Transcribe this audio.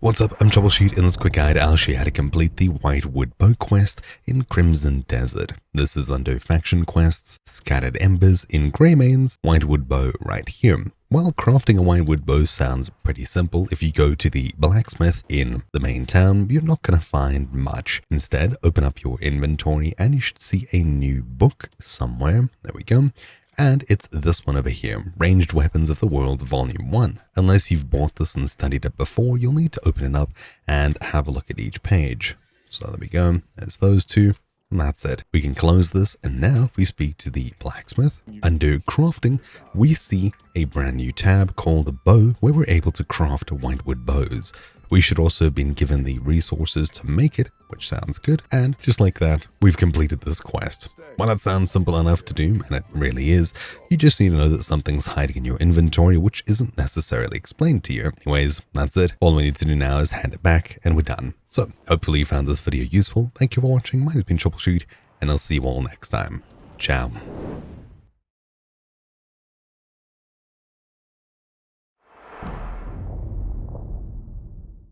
What's up, I'm Troubleshoot. In this quick guide, I'll show you how to complete the Whitewood Bow quest in Crimson Desert. This is under Faction Quests, Scattered Embers in Greymane's Whitewood Bow right here. While crafting a Whitewood Bow sounds pretty simple, if you go to the blacksmith in the main town, you're not going to find much. Instead, open up your inventory and you should see a new book somewhere. There we go. And it's this one over here, Ranged Weapons of the World Volume 1. Unless you've bought this and studied it before, you'll need to open it up and have a look at each page. So there we go, there's those two, and that's it. We can close this, and now if we speak to the blacksmith, under crafting, we see a brand new tab called Bow, where we're able to craft Whitewood bows. We should also have been given the resources to make it, which sounds good, and just like that, we've completed this quest. While it sounds simple enough to do, and it really is, you just need to know that something's hiding in your inventory which isn't necessarily explained to you. Anyways, that's it. All we need to do now is hand it back, and we're done. So, hopefully you found this video useful. Thank you for watching. My name's been Troubleshoot, and I'll see you all next time. Ciao.